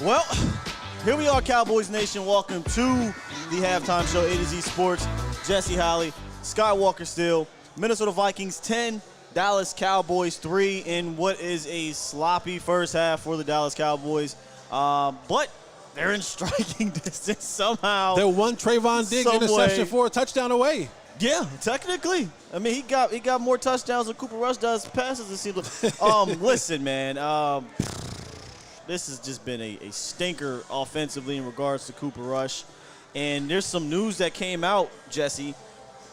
Well, here we are, Cowboys Nation. Welcome to the halftime show, A to Z Sports. Jesse Holley, Skywalker Still, Minnesota Vikings 10, Dallas Cowboys 3 in what is a sloppy first half for the Dallas Cowboys. But they're in striking distance somehow. They're one Trayvon Diggs interception for a touchdown away. Yeah, technically. I mean, he got more touchdowns than Cooper Rush does passes this season. Listen, man. This has just been a stinker offensively in regards to Cooper Rush. And there's some news that came out, Jesse,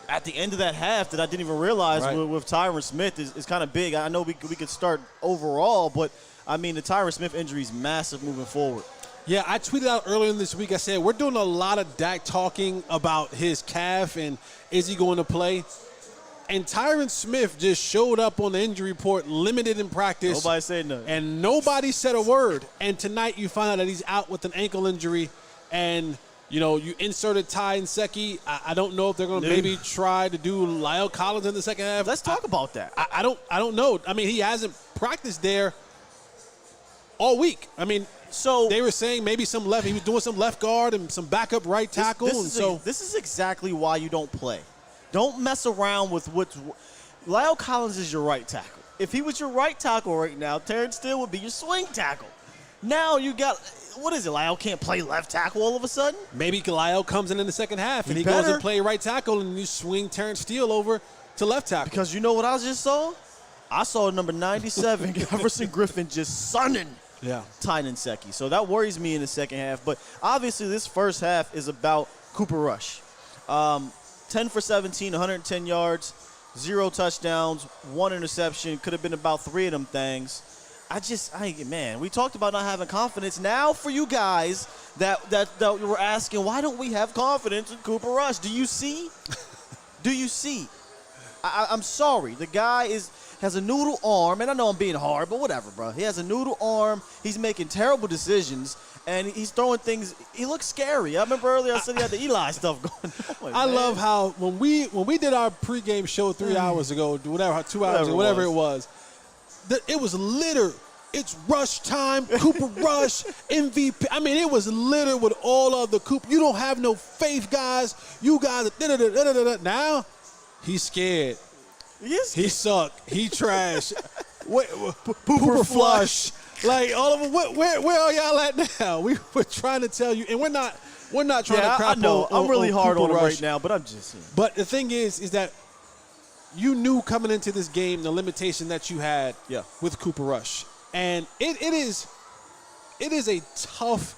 at the end of that half that I didn't even realize with Tyron Smith is kind of big. I know we could start overall, but, I mean, the Tyron Smith injury is massive moving forward. Yeah, I tweeted out earlier in this week, I said, we're doing a lot of Dak talking about his calf and is he going to play? And Tyron Smith just showed up on the injury report, limited in practice. Nobody said nothing. And nobody said a word. And tonight you find out that he's out with an ankle injury. And, you know, you inserted Ty Nsekhe. I don't know if they're going to maybe try to do Lyle Collins in the second half. Let's talk about that. I don't know. I mean, he hasn't practiced there all week. I mean, so they were saying maybe he was doing some left guard and some backup right tackle. This is exactly why you don't play. Don't mess around with Lyle Collins is your right tackle. If he was your right tackle right now, Terrence Steele would be your swing tackle. Now you got, what is it, Lyle can't play left tackle all of a sudden? Maybe Lyle comes in the second half and he goes and play right tackle and you swing Terrence Steele over to left tackle. Because you know what I just saw? I saw number 97, Everson Griffin, just sunning Ty Nsekhe. So that worries me in the second half. But obviously this first half is about Cooper Rush. 10 for 17, 110 yards, 0 touchdowns, 1 interception. Could have been about 3 of them things. Man, we talked about not having confidence. Now for you guys that were asking, why don't we have confidence in Cooper Rush? Do you see? Do you see? I'm sorry. The guy has a noodle arm, and I know I'm being hard, but whatever, bro. He has a noodle arm. He's making terrible decisions, and he's throwing things. He looks scary. I remember earlier I said he had the Eli stuff going on. I love how when we did our pregame show 3 hours ago, 2 hours ago, whatever it was, it was littered. It's rush time, Cooper Rush, MVP. I mean, it was littered with all of the Cooper. You don't have no faith, guys. You guys are Now, he's scared. He suck. He trash. Pooper flush. Like all of them. Where are y'all at now? We're trying to tell you, and we're not trying to crap. I know. I'm really hard on him Rush right now, but I'm just. But the thing is that you knew coming into this game the limitation that you had with Cooper Rush, and it is a tough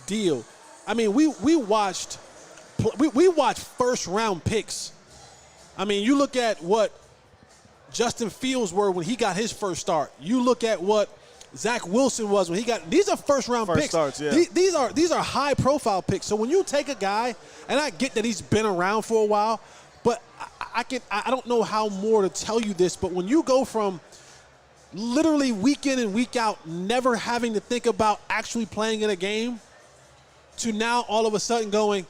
deal. I mean, we watched first round picks. I mean, you look at what Justin Fields were when he got his first start. You look at what Zach Wilson was when he got. These are first round picks. Starts, yeah. These are high profile picks. So when you take a guy, and I get that he's been around for a while, but I don't know how more to tell you this, but when you go from literally week in and week out never having to think about actually playing in a game to now all of a sudden going,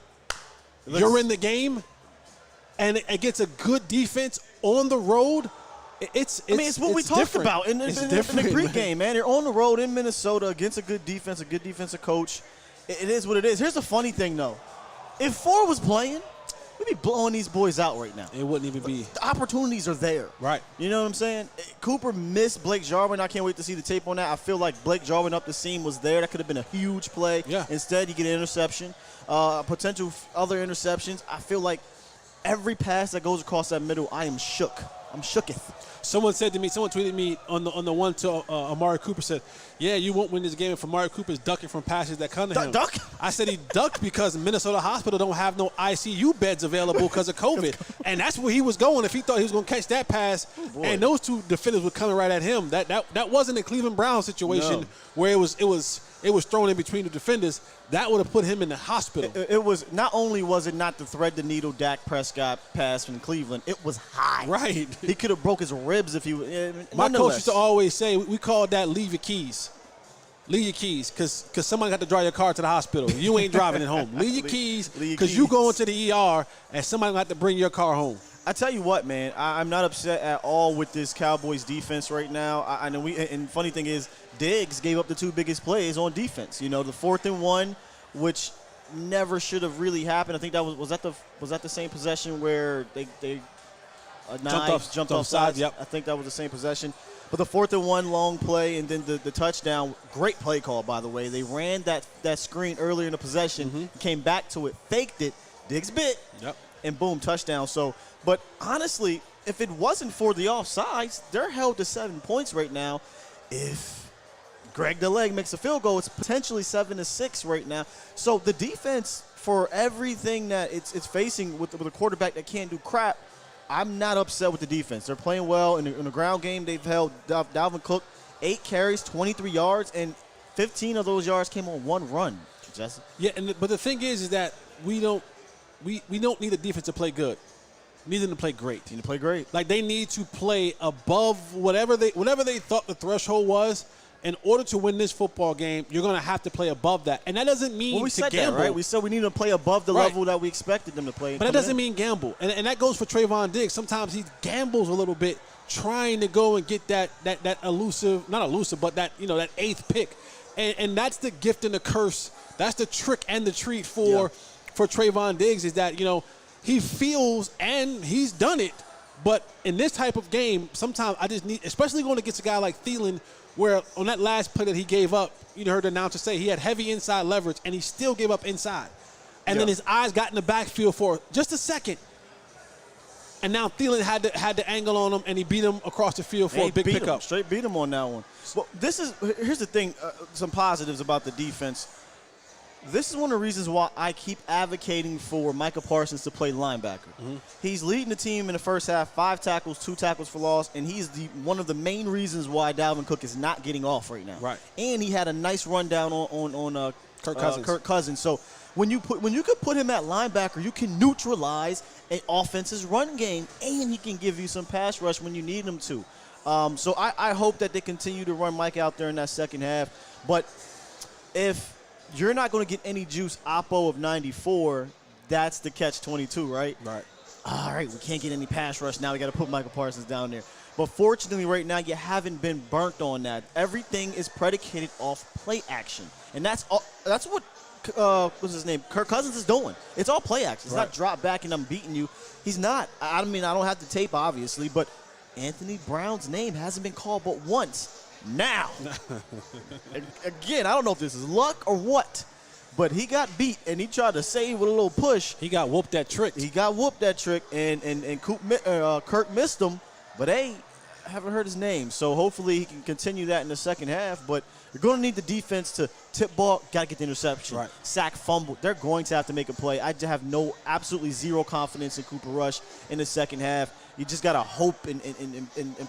you're in the game, and it gets a good defense on the road. It's what we talked about in the pregame, man. You're on the road in Minnesota against a good defensive coach. It is what it is. Here's the funny thing, though. If Ford was playing, we'd be blowing these boys out right now. It wouldn't even be. The opportunities are there. Right. You know what I'm saying? Cooper missed Blake Jarwin. I can't wait to see the tape on that. I feel like Blake Jarwin up the seam was there. That could have been a huge play. Yeah. Instead, you get an interception. Potential other interceptions. I feel like every pass that goes across that middle, I am shook. I'm shooketh. Someone tweeted me on the one to Amari Cooper said, yeah, you won't win this game if Amari Cooper's ducking from passes that come to him. Duck? I said he ducked because Minnesota Hospital don't have no ICU beds available because of COVID. And that's where he was going if he thought he was going to catch that pass. And those two defenders were coming right at him. That wasn't a Cleveland Browns situation where it was thrown in between the defenders. That would have put him in the hospital. It was not only was it not the thread the needle Dak Prescott pass from Cleveland, it was high. Right. He could have broke his ribs if he was. My coach used to always say, we called that leave your keys. Leave your keys because somebody got to drive your car to the hospital. You ain't driving it home. Leave your keys because you go into the ER and somebody got to bring your car home. I tell you what, man, I'm not upset at all with this Cowboys defense right now. I know and funny thing is, Diggs gave up the 2 biggest plays on defense. The 4th and 1, which never should have really happened. I think that was that the same possession where they jumped off sides. Yep. I think that was the same possession. But the 4th and 1 long play and then the touchdown, great play call, by the way. They ran that screen earlier in the possession, came back to it, faked it, Diggs bit, and boom, touchdown. So, but honestly, if it wasn't for the offsides, they're held to 7 points right now. If Greg DeLeg makes a field goal, it's potentially 7-6 right now. So the defense, for everything that it's facing with a quarterback that can't do crap, I'm not upset with the defense. They're playing well. In the ground game, they've held Dalvin Cook 8 carries, 23 yards, and 15 of those yards came on 1 run. Jesse. Yeah, but the thing is that we don't need the defense to play good. We need them to play great. Need to play great. Like, they need to play above whatever they thought the threshold was. In order to win this football game, you're going to have to play above that. And that doesn't mean we to said gamble. That, right? We said we need to play above the level that we expected them to play. But that doesn't mean gamble. And that goes for Trayvon Diggs. Sometimes he gambles a little bit trying to go and get that elusive, not elusive, but that 8th pick. And that's the gift and the curse. That's the trick and the treat for Trayvon Diggs, is that, he feels, and he's done it. But in this type of game, sometimes I just need, especially going against a guy like Thielen, where on that last play that he gave up, you heard the announcer say he had heavy inside leverage, and he still gave up inside. And then his eyes got in the backfield for just a second. And now Thielen had the angle on him, and he beat him across the field for a big pickup. Straight beat him on that one. Well, here's the thing, some positives about the defense. This is one of the reasons why I keep advocating for Micah Parsons to play linebacker. He's leading the team in the first half, 5 tackles, 2 tackles for loss, and he's one of the main reasons why Dalvin Cook is not getting off right now. Right. And he had a nice rundown on Kirk Cousins. So when you could put him at linebacker, you can neutralize an offense's run game, and he can give you some pass rush when you need him to. So I hope that they continue to run Mike out there in that second half. But if you're not going to get any juice oppo of 94, that's the catch-22, right? Right. All right, we can't get any pass rush now. We got to put Micah Parsons down there. But fortunately right now you haven't been burnt on that. Everything is predicated off play action. And that's what what's his name? Kirk Cousins is doing. It's all play action. It's not drop back and I'm beating you. He's not. I mean, I don't have the tape, obviously, but Anthony Brown's name hasn't been called but once. Now, again, I don't know if this is luck or what, but he got beat, and he tried to save with a little push. He got whooped that trick. And Kirk missed him, but I haven't heard his name. So hopefully he can continue that in the second half. But you're going to need the defense to tip ball, got to get the interception, sack, fumble. They're going to have to make a play. I just have absolutely zero confidence in Cooper Rush in the second half. You just got to hope and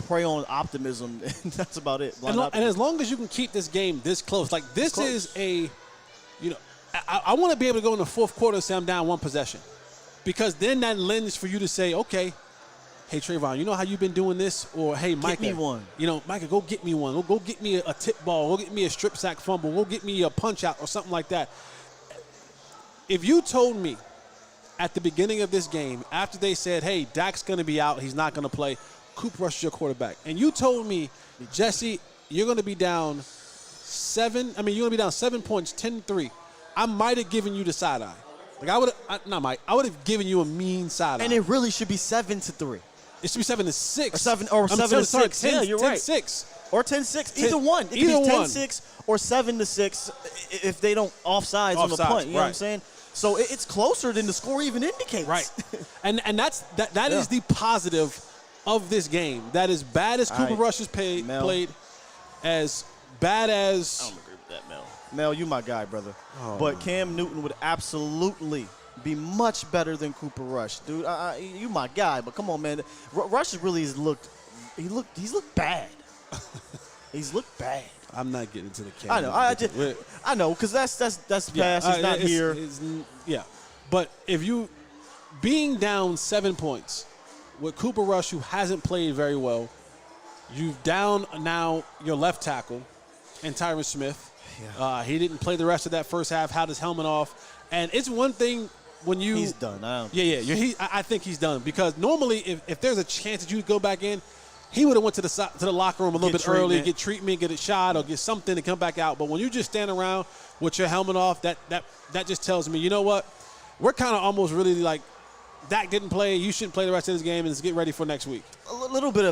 pray on optimism. And that's about it. And as long as you can keep this game this close, like this is I want to be able to go in the fourth quarter and say I'm down 1 possession. Because then that lends for you to say, okay, hey, Trayvon, you know how you've been doing this? Or, hey, Micah. Get me one. Micah, go get me one. Go get me a tip ball. Go get me a strip sack fumble. Go get me a punch out or something like that. If you told me at the beginning of this game, after they said, hey, Dak's going to be out, he's not going to play, Cooper Rush is your quarterback, and you told me, Jesse, you're going to be down 7 points, 10-3, I might have given you the side eye. Like I would have given you a mean side eye. And it really should be 7-3. It should be 7-6. Or 7-6. Yeah, you're right. 10-6. Or 10-6. Either one. It could be 10-6 or 7-6 if they don't offsides on the punt. You know what I'm saying? So it's closer than the score even indicates. Right. and that is the positive of this game. That as bad as Cooper Rush has played, as bad as... I don't agree with that, Mel. Mel, you my guy, brother. But Cam Newton would absolutely be much better than Cooper Rush. Dude, you my guy, but come on, man. Rush really he's looked bad. He's looked bad. I'm not getting into the camera. I know, because that's past. It's not here. But if you being down 7 points with Cooper Rush, who hasn't played very well, you've down now your left tackle and Tyron Smith. Yeah. He didn't play the rest of that first half. Had his helmet off, and it's one thing when he's done. I think he's done because normally if there's a chance that you go back in, he would have went to the locker room a little bit early, get treatment, get a shot, or get something to come back out. But when you just stand around with your helmet off, that just tells me, you know what? We're kind of almost really like, Dak didn't play. You shouldn't play the rest of this game, and let's get ready for next week. A little bit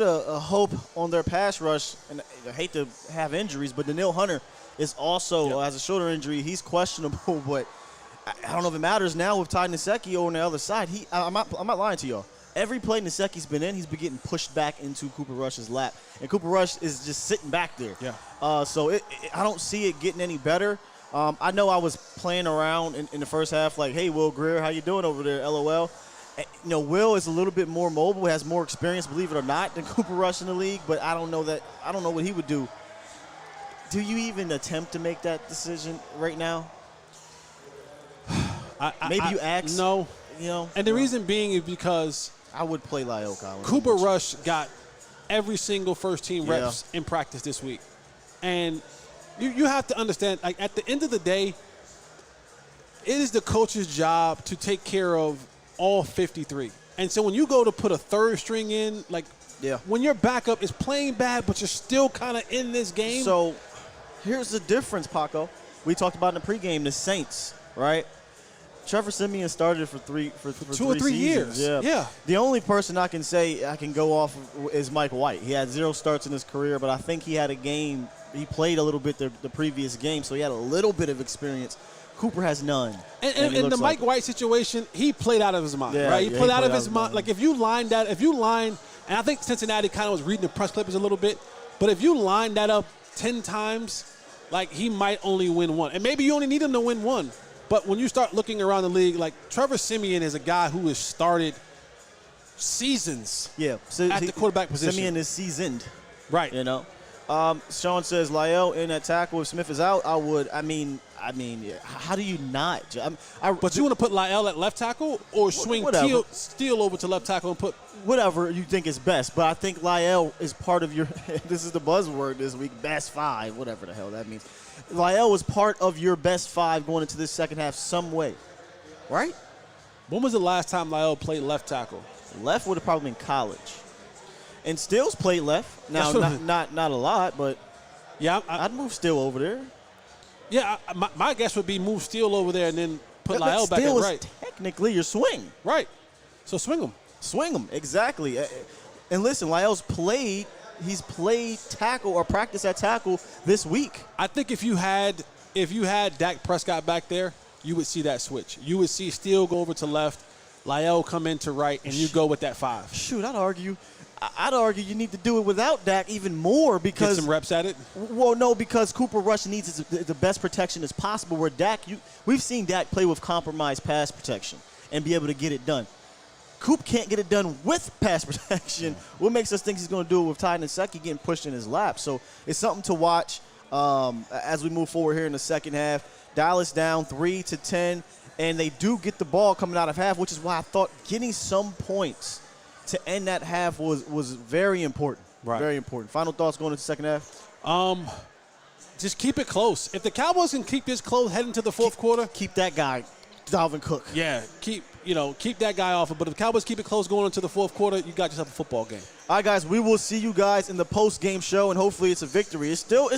of hope on their pass rush, and I hate to have injuries, but Danielle Hunter is also has a shoulder injury. He's questionable, but I don't know if it matters now with Ty Nsekhe on the other side. I'm not lying to y'all. Every play Nsekhe's been in, he's been getting pushed back into Cooper Rush's lap, and Cooper Rush is just sitting back there. Yeah. So I don't see it getting any better. I know I was playing around in the first half like, hey, Will Greer, how you doing over there, LOL. You know, Will is a little bit more mobile, has more experience, believe it or not, than Cooper Rush in the league, but I don't know what he would do. Do you even attempt to make that decision right now? Maybe you ask. No. You know, and the reason being is because I would play Lyle Collins. Cooper Rush got every single first-team reps in practice this week. And you have to understand, like, at the end of the day, it is the coach's job to take care of all 53. And so when you go to put a third string in, like, when your backup is playing bad but you're still kind of in this game. So here's the difference, Paco. We talked about in the pregame, the Saints, right? Trevor Siemian started for 2 or 3 years. Yeah. The only person I can say I can go off of is Mike White. He had 0 starts in his career, but I think he had a game. He played a little bit the previous game, so he had a little bit of experience. Cooper has none. And in the Mike White situation, he played out of his mind, right? He played out of his mind. Like, if you line, and I think Cincinnati kind of was reading the press clippings a little bit, but if you line that up 10 times, like, he might only win one. And maybe you only need him to win one. But when you start looking around the league, like, Trevor Siemian is a guy who has started seasons at the quarterback position. Siemian is seasoned. Right. You know? Sean says, Lyle in at tackle. If Smith is out, I would. I mean, how do you not? But you want to put Lyle at left tackle or swing Steele over to left tackle and put whatever you think is best. But I think Lyle is part of your – this is the buzzword this week, best 5, whatever the hell that means. Lyle was part of your best 5 going into this second half some way, right? When was the last time Lyle played left tackle? Left would have probably been college. And Steele's played left. Now, not a lot, but yeah, I'd move Steele over there. Yeah, my guess would be move Steele over there and then put Lyle back at right. Steele is technically your swing. Right. So swing him. Swing him, exactly. And listen, Lyle's played. He's played tackle or practiced at tackle this week. I think if you had Dak Prescott back there, you would see that switch. You would see Steele go over to left, Lyle come into right, and you go with that 5. Shoot, I'd argue you need to do it without Dak even more because get some reps at it. Well, no, because Cooper Rush needs the best protection as possible. Where Dak, we've seen Dak play with compromised pass protection and be able to get it done. Coop can't get it done with pass protection. What makes us think he's going to do it with Ty Nsekhe getting pushed in his lap? So it's something to watch as we move forward here in the second half. Dallas down 3-10, and they do get the ball coming out of half, which is why I thought getting some points to end that half was very important. Right. Very important. Final thoughts going into the second half? Just keep it close. If the Cowboys can keep this close heading to the fourth quarter, keep that guy, Dalvin Cook. Yeah, keep that guy off. But if the Cowboys keep it close going into the fourth quarter, you got yourself a football game. All right, guys, we will see you guys in the post-game show, and hopefully it's a victory. It's still